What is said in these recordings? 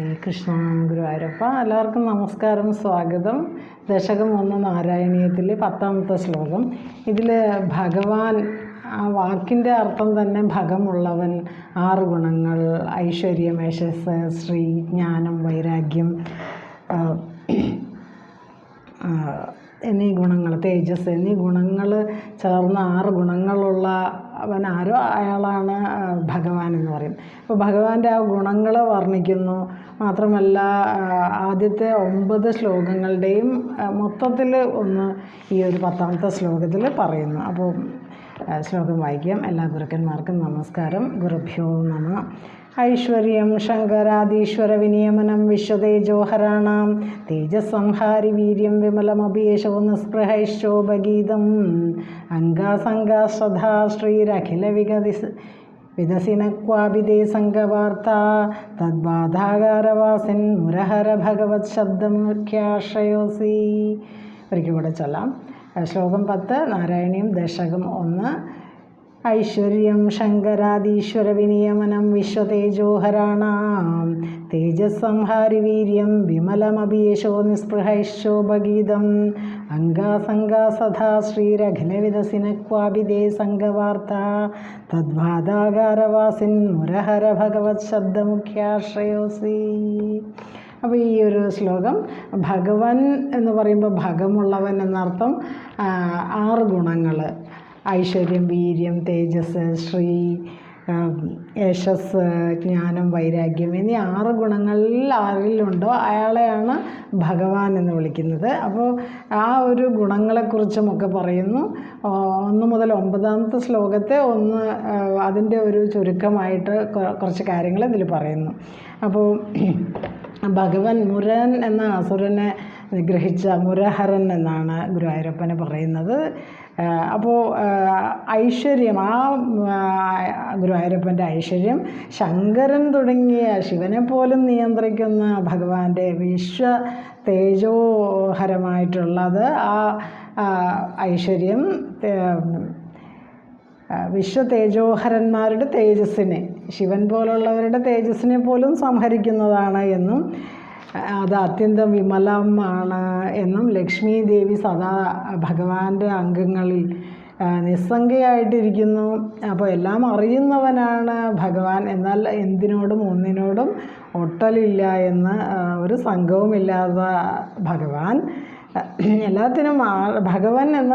ഹരേ കൃഷ്ണ. ഗുരുവായൂരപ്പ. എല്ലാവർക്കും നമസ്കാരം, സ്വാഗതം. ദശകം 1 നാരായണീയത്തിൽ 10ാമത്തെ ശ്ലോകം. ഇതിൽ ഭഗവാൻ, ആ വാക്കിൻ്റെ അർത്ഥം തന്നെ ഭഗമുള്ളവൻ, 6 ഗുണങ്ങൾ, ഐശ്വര്യം, യശസ്, ശ്രീ, ജ്ഞാനം, വൈരാഗ്യം എന്നീ ഗുണങ്ങൾ, തേജസ് എന്നീ ഗുണങ്ങൾ ചേർന്ന 6 ഗുണങ്ങളുള്ള അവനാരോ അയാളാണ് ഭഗവാൻ എന്ന് പറയും. അപ്പോൾ ഭഗവാന്റെ ആ ഗുണങ്ങൾ വർണ്ണിക്കുന്നു. മാത്രമല്ല ആദ്യത്തെ 9 ശ്ലോകങ്ങളുടെയും മൊത്തത്തിൽ ഒന്ന് ഈ ഒരു 10ാമത്തെ ശ്ലോകത്തിൽ പറയുന്നു. അപ്പോൾ ശ്ലോകം വായിക്കാം. എല്ലാ ഗുരുക്കന്മാർക്കും നമസ്കാരം. ഗുരുഭ്യോ നമഃ. ഐശ്വര്യം ശങ്കരാദീശ്വര വിനിയമനം വിശ്വതേജോഹരാണാം തേജസ്സംഹാരി വീര്യം വിമലമഭിയേശോ നിസ്പൃഹൈശ്ചോപഗീതം അംഗാസംഗാശ്രദ്ധാ ശ്രീരഖില വികസിനക്വാഭിദേ സംഘവാർത്താ തദ്ബാധാകാരവാസിൻ മുരഹര ഭഗവത് ശബ്ദമുഖ്യാശ്രയോസി. ഒരിക്കൽ കൂടെ ചൊല്ലാം. ശ്ലോകം 10 നാരായണീയം ദശകം 1. ഐശ്വര്യം ശങ്കരാദീശ്വര വിനിയമനം വിശ്വതേജോഹരാണാം തേജസ്സംഹാരി വീര്യം വിമലമഭിയേശോ നിസ്പൃഹൈശ്ചോപഗീതം അംഗാസംഗാ സദാ ശ്രീരഖിലവിദസിനക്വാഭിദേ സംഘവാർത്താ തദ്വാദാകാരവാസിൻ മുരഹര ഭഗവത് ശബ്ദമുഖ്യാശ്രയോസി. അപ്പോൾ ഈ ഒരു ശ്ലോകം ഭഗവൻ എന്ന് പറയുമ്പോൾ ഭഗമുള്ളവൻ എന്നർത്ഥം. 6 ഗുണങ്ങൾ, ഐശ്വര്യം, വീര്യം, തേജസ്, ശ്രീ, യശസ്, ജ്ഞാനം, വൈരാഗ്യം എന്നീ 6 ഗുണങ്ങളിൽ ആരിലുണ്ടോ അയാളെയാണ് ഭഗവാൻ എന്ന് വിളിക്കുന്നത്. അപ്പോൾ ആ ഒരു ഗുണങ്ങളെക്കുറിച്ചുമൊക്കെ പറയുന്നു. 1 മുതൽ 9ാമത്തെ ശ്ലോകത്തെ അതിൻ്റെ ഒരു ചുരുക്കമായിട്ട് കുറച്ച് കാര്യങ്ങൾ ഇതിൽ പറയുന്നു. അപ്പോൾ ഭഗവൻ മുരൻ എന്ന അസുരനെ നിഗ്രഹിച്ച മുരഹരൻ എന്നാണ് ഗുരുവായൂരപ്പനെ പറയുന്നത്. അപ്പോൾ ഐശ്വര്യം, ആ ഗുരുവായൂരപ്പൻ്റെ ഐശ്വര്യം ശങ്കരൻ തുടങ്ങിയ ശിവനെ പോലും നിയന്ത്രിക്കുന്ന ഭഗവാന്റെ വിശ്വ തേജോഹരമായിട്ടുള്ളത് ആ ഐശ്വര്യം വിശ്വതേജോഹരന്മാരുടെ തേജസ്സിനെ, ശിവൻ പോലുള്ളവരുടെ തേജസ്സിനെ പോലും സംഹരിക്കുന്നതാണ് എന്നും അത് അത്യന്തം വിമലമാണ് എന്നും ലക്ഷ്മി ദേവി സദാ ഭഗവാന്റെ അംഗങ്ങളിൽ നിസ്സംഗയായിട്ടിരിക്കുന്നു. അപ്പോൾ എല്ലാം അറിയുന്നവനാണ് ഭഗവാൻ. എന്നാൽ എന്തിനോടും ഒന്നിനോടും ഒട്ടലില്ല എന്ന് ഒരു സംഘവുമില്ലാത്ത ഭഗവാൻ എല്ലാത്തിനും ഭഗവൻ എന്ന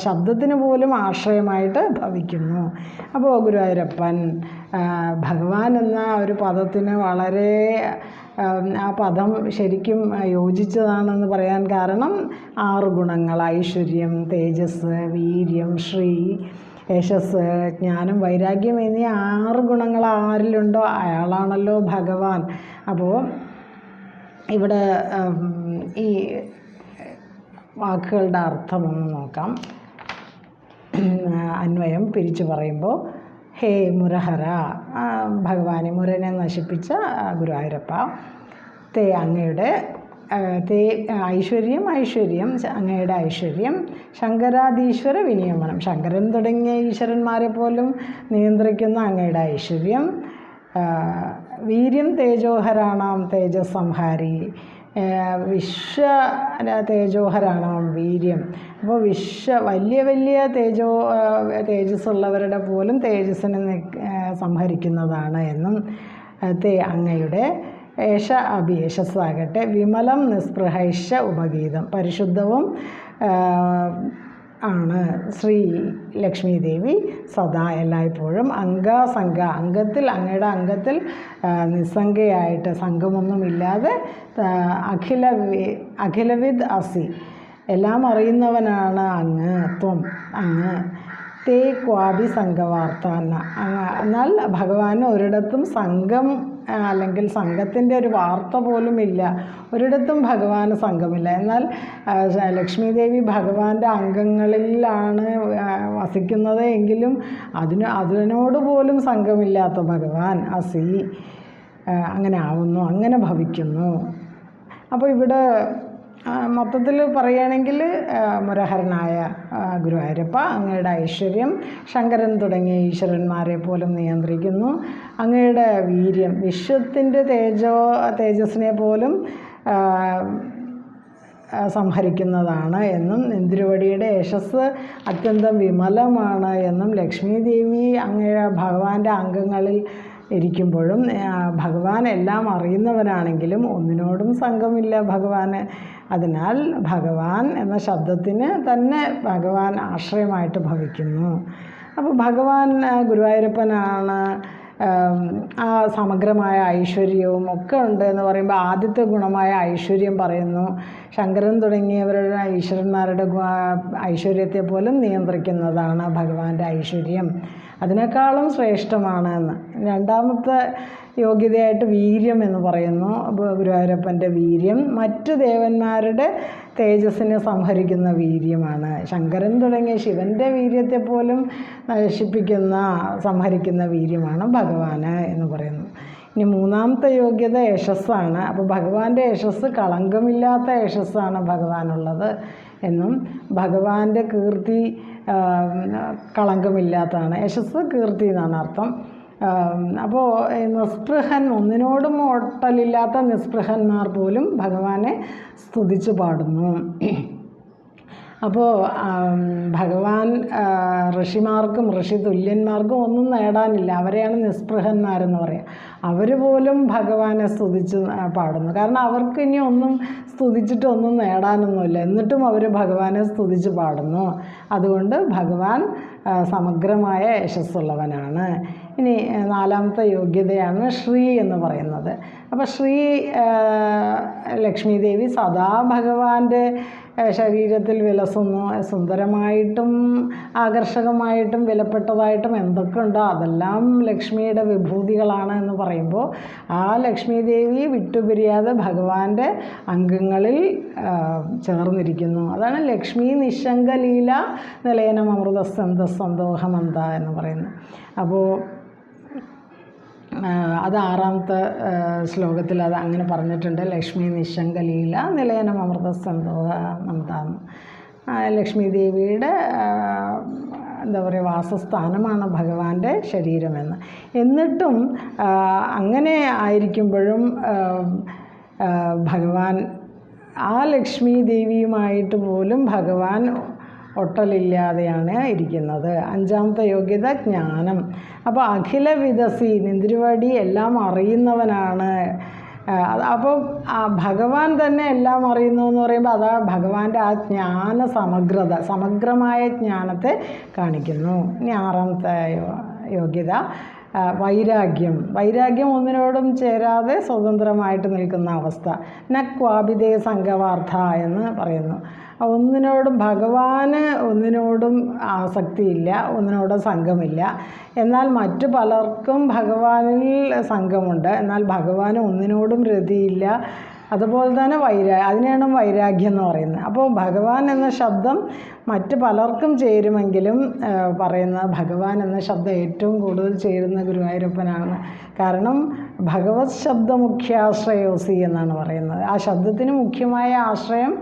ശബ്ദത്തിന് പോലും ആശ്രയമായിട്ട് ഭവിക്കുന്നു. അപ്പോൾ ഗുരുവായൂരപ്പൻ ഭഗവാൻ എന്ന ഒരു പദത്തിന് വളരെ, ആ പദം ശരിക്കും യോജിച്ചതാണെന്ന് പറയാൻ കാരണം 6 ഗുണങ്ങൾ, ഐശ്വര്യം, തേജസ്, വീര്യം, ശ്രീ, യശസ്, ജ്ഞാനം, വൈരാഗ്യം എന്നീ 6 ഗുണങ്ങൾ ആരിലുണ്ടോ അയാളാണല്ലോ ഭഗവാൻ. അപ്പോൾ ഇവിടെ ഈ വാക്കുകളുടെ അർത്ഥമൊന്ന് നോക്കാം. അന്വയം പിരിച്ചു പറയുമ്പോൾ, ഹേ മുരഹര, ഭഗവാനെ മുരനെ നശിപ്പിച്ച ഗുരുവായൂരപ്പ, തേ അങ്ങയുടെ, തേ ഐശ്വര്യം, അങ്ങയുടെ ഐശ്വര്യം, ശങ്കരാദീശ്വര വിനിയമനം, ശങ്കരൻ തുടങ്ങിയ ഈശ്വരന്മാരെ പോലും നിയന്ത്രിക്കുന്ന അങ്ങയുടെ ഐശ്വര്യം, വീര്യം തേജോഹരാണാം തേജസ്സംഹാരി, വിശ്വ തേജോഹരാണാം വീര്യം. അപ്പോൾ വലിയ തേജസ്സുള്ളവരുടെ പോലും തേജസ്സിനെ സംഹരിക്കുന്നതാണ് എന്നും, അങ്ങയുടെ യശസ്സാകട്ടെ വിമലം നിസ്പൃഹൈശ ഉപഗീതം, പരിശുദ്ധവും ആണ് ശ്രീ ലക്ഷ്മി ദേവി സദാ എല്ലായ്പ്പോഴും അംഗാസംഗ, അങ്ങയുടെ അംഗത്തിൽ നിസ്സംഗയായിട്ട്, സംഘമൊന്നുമില്ലാതെ, അഖിലവിദ് അസി, എല്ലാം അറിയുന്നവനാണ് അങ്ങ്, അങ്ങ്, തേ ക്വാഭി സംഘവാർത്ത. എന്നാൽ ഭഗവാന് ഒരിടത്തും സംഘം അല്ലെങ്കിൽ സംഘത്തിൻ്റെ ഒരു വാർത്ത പോലും ഇല്ല. ഒരിടത്തും ഭഗവാന് സംഘമില്ല. എന്നാൽ ലക്ഷ്മി ദേവി ഭഗവാന്റെ അംഗങ്ങളിലാണ് വസിക്കുന്നത് എങ്കിലും അതിനോട് പോലും സംഘമില്ലാത്ത ഭഗവാൻ അസി അങ്ങനെ ആവുന്നു, അങ്ങനെ ഭവിക്കുന്നു. അപ്പോൾ ഇവിടെ മൊത്തത്തിൽ പറയുകയാണെങ്കിൽ മുരഹരനായ ഗുരുവായൂരപ്പ, അങ്ങയുടെ ഐശ്വര്യം ശങ്കരൻ തുടങ്ങിയ ഈശ്വരന്മാരെ പോലും നിയന്ത്രിക്കുന്നു. അങ്ങയുടെ വീര്യം വിശ്വത്തിൻ്റെ തേജസ്സിനെ പോലും സംഹരിക്കുന്നതാണ് എന്നും നെന്തിരുവടിയുടെ യശസ് അത്യന്തം വിമലമാണ് എന്നും ലക്ഷ്മി ദേവി അങ്ങയുടെ ഭഗവാന്റെ അംഗങ്ങളിൽ ഇരിക്കുമ്പോഴും ഭഗവാൻ എല്ലാം അറിയുന്നവനാണെങ്കിലും ഒന്നിനോടും സംഘമില്ല ഭഗവാന്. അതിനാൽ ഭഗവാൻ എന്ന ശബ്ദത്തിന് തന്നെ ഭഗവാൻ ആശ്രയമായിട്ട് ഭവിക്കുന്നു. അപ്പോൾ ഭഗവാൻ ഗുരുവായൂരപ്പനാണ് ആ സമഗ്രമായ ഐശ്വര്യവും ഒക്കെ ഉണ്ട് എന്ന് പറയുമ്പോൾ ആദ്യത്തെ ഗുണമായ ഐശ്വര്യം പറയുന്നു. ശങ്കരൻ തുടങ്ങിയവരുടെ ഈശ്വരന്മാരുടെ ഐശ്വര്യത്തെ പോലും നിയന്ത്രിക്കുന്നതാണ് ഭഗവാന്റെ ഐശ്വര്യം, അതിനേക്കാളും ശ്രേഷ്ഠമാണ് എന്ന്. രണ്ടാമത്തെ യോഗ്യതയായിട്ട് വീര്യം എന്ന് പറയുന്നു. ഗുരുവായൂരപ്പൻ്റെ വീര്യം മറ്റ് ദേവന്മാരുടെ തേജസ്സിനെ സംഹരിക്കുന്ന വീര്യമാണ്. ശങ്കരൻ തുടങ്ങിയ ശിവൻ്റെ വീര്യത്തെ പോലും നശിപ്പിക്കുന്ന സംഹരിക്കുന്ന വീര്യമാണ് ഭഗവാന് എന്ന് പറയുന്നു. ഇനി മൂന്നാമത്തെ യോഗ്യത യശസ്സാണ്. അപ്പോൾ ഭഗവാന്റെ യശസ്സ് കളങ്കമില്ലാത്ത യശസ്സാണ് ഭഗവാനുള്ളത് എന്നും ഭഗവാന്റെ കീർത്തി കളങ്കമില്ലാത്തതാണ്. യശസ്സ് കീർത്തി എന്നാണ് അർത്ഥം. അപ്പോൾ നിസ്പൃഹൻ, ഒന്നിനോടും ഒട്ടലില്ലാത്ത നിസ്പൃഹന്മാർ പോലും ഭഗവാനെ സ്തുതിച്ച് പാടുന്നു. അപ്പോൾ ഭഗവാൻ ഋഷിമാർക്കും ഋഷി തുല്യന്മാർക്കും ഒന്നും നേടാനില്ല, അവരെയാണ് നിസ്പൃഹന്മാരെന്ന് പറയുക. അവർ പോലും ഭഗവാനെ സ്തുതിച്ച് പാടുന്നു. കാരണം അവർക്ക് ഇനി ഒന്നും സ്തുതിച്ചിട്ടൊന്നും നേടാനൊന്നുമില്ല, എന്നിട്ടും അവർ ഭഗവാനെ സ്തുതിച്ച് പാടുന്നു. അതുകൊണ്ട് ഭഗവാൻ സമഗ്രമായ യശസ്സുള്ളവനാണ്. ഇനി നാലാമത്തെ യോഗ്യതയാണ് ശ്രീ എന്ന് പറയുന്നത്. അപ്പോൾ ശ്രീ ലക്ഷ്മി ദേവി സദാ ഭഗവാന്റെ ശരീരത്തിൽ വിലസുന്നു. സുന്ദരമായിട്ടും ആകർഷകമായിട്ടും വിലപ്പെട്ടതായിട്ടും എന്തൊക്കെ ഉണ്ടോ അതെല്ലാം ലക്ഷ്മിയുടെ വിഭൂതികളാണ് എന്ന് പറയുമ്പോൾ ആ ലക്ഷ്മി ദേവി വിട്ടുപിരിയാതെ ഭഗവാന്റെ അംഗങ്ങളിൽ ചേർന്നിരിക്കുന്നു. അതാണ് ലക്ഷ്മി നിശങ്ക ലീല നിലയനം അമൃതസ്സന്ത സന്തോഹമന്ത എന്ന് പറയുന്നത്. അപ്പോൾ അത് ആറാമത്തെ ശ്ലോകത്തിൽ അത് അങ്ങനെ പറഞ്ഞിട്ടുണ്ട്. ലക്ഷ്മി നിശങ്ക ലീല നിലയനം അമൃതസന്തോഹമെന്താന്ന്. ലക്ഷ്മി ദേവിയുടെ എന്താ പറയുക വാസസ്ഥാനമാണ് ഭഗവാന്റെ ശരീരമെന്ന്. എന്നിട്ടും അങ്ങനെ ആയിരിക്കുമ്പോഴും ഭഗവാൻ ആ ലക്ഷ്മി ദേവിയുമായിട്ട് പോലും ഭഗവാൻ ഒട്ടലില്ലാതെയാണ് ഇരിക്കുന്നത്. അഞ്ചാമത്തെ യോഗ്യത ജ്ഞാനം. അപ്പോൾ അഖില വിദസി നെന്തിരുവടി എല്ലാം അറിയുന്നവനാണ്. അപ്പോൾ ഭഗവാൻ തന്നെ എല്ലാം അറിയുന്നു എന്ന് പറയുമ്പോൾ അതാ ഭഗവാന്റെ ആ ജ്ഞാന സമഗ്രത, സമഗ്രമായ ജ്ഞാനത്തെ കാണിക്കുന്നു. ഇനി ആറാമത്തെ യോഗ്യത വൈരാഗ്യം. വൈരാഗ്യം ഒന്നിനോടും ചേരാതെ സ്വതന്ത്രമായിട്ട് നിൽക്കുന്ന അവസ്ഥ. നക്വാഭിതേ സംഘവാർത്ഥ എന്ന് പറയുന്നു. ഒന്നിനോടും ഭഗവാന് ഒന്നിനോടും ആസക്തിയില്ല, ഒന്നിനോടും സംഘമില്ല. എന്നാൽ മറ്റു പലർക്കും ഭഗവാനിൽ സംഘമുണ്ട്, എന്നാൽ ഭഗവാന് ഒന്നിനോടും രതിയില്ല. അതുപോലെ തന്നെ അതിനെയാണ് വൈരാഗ്യം എന്ന് പറയുന്നത്. അപ്പോൾ ഭഗവാൻ എന്ന ശബ്ദം മറ്റ് പലർക്കും ചേരുമെങ്കിലും പറയുന്ന ഭഗവാൻ എന്ന ശബ്ദം ഏറ്റവും കൂടുതൽ ചേരുന്ന ഗുരുവായൂരപ്പനാണ്. കാരണം ഭഗവത് ശബ്ദ മുഖ്യാശ്രയോസി എന്നാണ് പറയുന്നത്. ആ ശബ്ദത്തിന് മുഖ്യമായ ആശ്രയം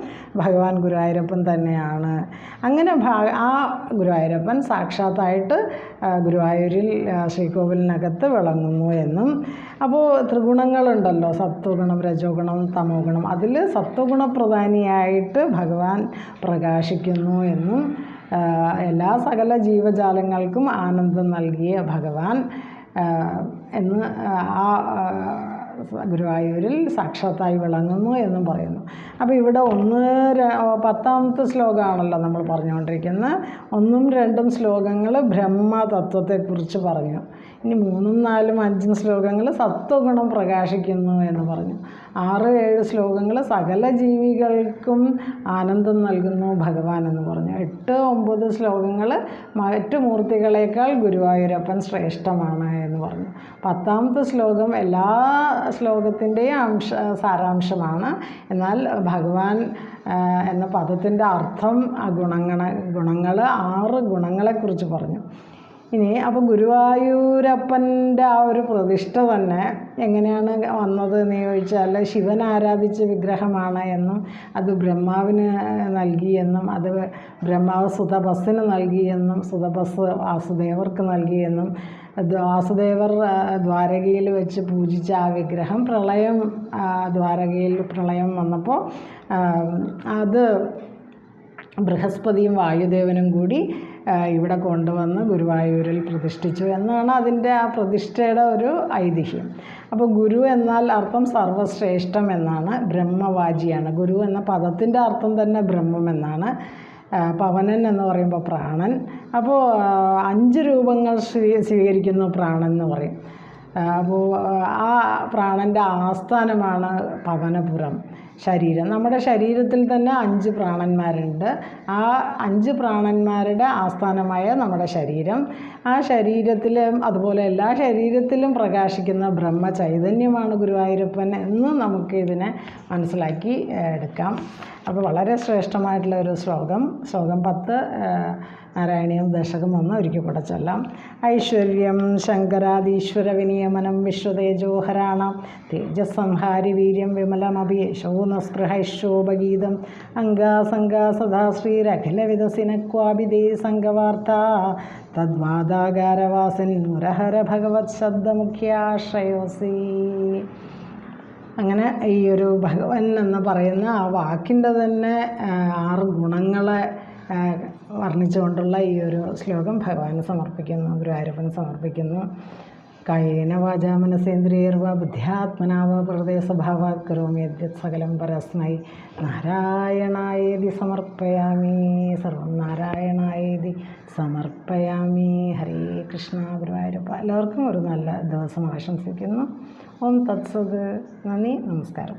ഭഗവാൻ ഗുരുവായൂരപ്പൻ തന്നെയാണ്. അങ്ങനെ ആ ഗുരുവായൂരപ്പൻ സാക്ഷാത്തായിട്ട് ഗുരുവായൂരിൽ ശ്രീകോവിലിനകത്ത് വിളങ്ങുന്നു എന്നും. അപ്പോൾ ത്രിഗുണങ്ങളുണ്ടല്ലോ, സത്വഗുണം, രജോ ഗുണം, തമോ ഗുണം. അതിൽ സത്വഗുണപ്രധാനിയായിട്ട് ഭഗവാൻ പ്രകാശിക്കുന്നു എന്നും എല്ലാ സകല ജീവജാലങ്ങൾക്കും ആനന്ദം നൽകിയ ഭഗവാൻ എന്ന് ആ ഗുരുവായൂരിൽ സാക്ഷാത്തായി വിളങ്ങുന്നു എന്നും പറയുന്നു. അപ്പോൾ ഇവിടെ 10ാമത്തെ ശ്ലോകമാണല്ലോ നമ്മൾ പറഞ്ഞുകൊണ്ടിരിക്കുന്നത്. 1ഉം 2ഉം ശ്ലോകങ്ങൾ ബ്രഹ്മതത്വത്തെക്കുറിച്ച് പറഞ്ഞു. ഇനി 3ഉം 4ഉം 5ഉം ശ്ലോകങ്ങൾ സത്വഗുണം പ്രകാശിക്കുന്നു എന്ന് പറഞ്ഞു. 6, 7 ശ്ലോകങ്ങൾ സകല ജീവികൾക്കും ആനന്ദം നൽകുന്നു ഭഗവാൻ എന്ന് പറഞ്ഞു. 8, 9 ശ്ലോകങ്ങൾ മറ്റു മൂർത്തികളേക്കാൾ ഗുരുവായൂരപ്പൻ ശ്രേഷ്ഠമാണ് എന്ന് പറഞ്ഞു. 10ാമത്തെ ശ്ലോകം എല്ലാ ശ്ലോകത്തിൻ്റെയും സാരാംശമാണ്. എന്നാൽ ഭഗവാൻ എന്ന പദത്തിൻ്റെ അർത്ഥം ആ ഗുണങ്ങൾ 6 ഗുണങ്ങളെക്കുറിച്ച് പറഞ്ഞു. ഇനി അപ്പോൾ ഗുരുവായൂരപ്പൻ്റെ ആ ഒരു പ്രതിഷ്ഠ തന്നെ എങ്ങനെയാണ് വന്നത് എന്ന് ചോദിച്ചാൽ ശിവൻ ആരാധിച്ച വിഗ്രഹമാണ് എന്നും അത് ബ്രഹ്മാവിന് നൽകിയെന്നും അത് ബ്രഹ്മാവ് സുതപസ്സിന് നൽകിയെന്നും സുതപസ് വാസുദേവർക്ക് നൽകിയെന്നും വാസുദേവർ ദ്വാരകയിൽ വെച്ച് പൂജിച്ച ആ വിഗ്രഹം ദ്വാരകയിൽ പ്രളയം വന്നപ്പോൾ അത് ബൃഹസ്പതിയും വായുദേവനും കൂടി ഇവിടെ കൊണ്ടുവന്ന് ഗുരുവായൂരിൽ പ്രതിഷ്ഠിച്ചു എന്നാണ് അതിൻ്റെ ആ പ്രതിഷ്ഠയുടെ ഒരു ഐതിഹ്യം. അപ്പോൾ ഗുരു എന്നാൽ അർത്ഥം സർവശ്രേഷ്ഠം എന്നാണ്, ബ്രഹ്മവാജിയാണ്. ഗുരു എന്ന പദത്തിൻ്റെ അർത്ഥം തന്നെ ബ്രഹ്മം എന്നാണ്. പവനൻ എന്ന് പറയുമ്പോൾ പ്രാണൻ. അപ്പോൾ 5 രൂപങ്ങൾ സ്വീകരിക്കുന്നു പ്രാണൻ എന്ന് പറയും. അപ്പോൾ ആ പ്രാണൻ്റെ ആസ്ഥാനമാണ് പവനപുരം ശരീരം. നമ്മുടെ ശരീരത്തിൽ തന്നെ 5 പ്രാണന്മാരുണ്ട്. ആ 5 പ്രാണന്മാരുടെ ആസ്ഥാനമായ നമ്മുടെ ശരീരം, ആ ശരീരത്തിലും അതുപോലെ എല്ലാ ശരീരത്തിലും പ്രകാശിക്കുന്ന ബ്രഹ്മചൈതന്യമാണ് ഗുരുവായൂരപ്പൻ എന്ന് നമുക്ക് ഇതിനെ മനസ്സിലാക്കി എടുക്കാം. അപ്പോൾ വളരെ ശ്രേഷ്ഠമായിട്ടുള്ള ഒരു ശ്ലോകം 10 നാരായണീയം ദശകം 1 ഒരിക്കൽ കൂടെ ചൊല്ലാം. ഐശ്വര്യം ശങ്കരാദീശ്വര വിനിയമനം വിശ്വതേജോഹരാണ തേജസ്സംഹാരി വീര്യം വിമലമഭി യശോനസ്പൃഹൈശോഭഗീതം അംഗാസംഗാ സദാ ശ്രീരഖിലവിധസിനക്വാഭിദേ സംഘവാർത്ത തദ്വാദാകാരവാസിൻ മുരഹര ഭഗവത് ശബ്ദമുഖ്യാശ്രയോസി. അങ്ങനെ ഈ ഒരു ഭഗവൻ എന്ന് പറയുന്ന ആ വാക്കിൻ്റെ തന്നെ 6 ഗുണങ്ങളെ വർണ്ണിച്ചുകൊണ്ടുള്ള ഈ ഒരു ശ്ലോകം ഭഗവാന് സമർപ്പിക്കുന്നു, ഗുരുവായൂരപ്പന് സമർപ്പിക്കുന്നു. കായേന വാചാ മനസേന്ദ്രിയർവ ബുദ്ധ്യാത്മനാവ പ്രകൃതേസ്വഭാവാത് കരോമി യദ്യത് സകലം പരസ്മൈ നാരായണായേതി സമർപ്പയാമി. സർവം നാരായണായേതി സമർപ്പയാമി. ഹരേ കൃഷ്ണ. ഗുരുവായൂരപ്പ എല്ലാവർക്കും ഒരു നല്ല ദിവസം ആശംസിക്കുന്നു. ഓം തത്സത്. നന്ദി, നമസ്കാരം.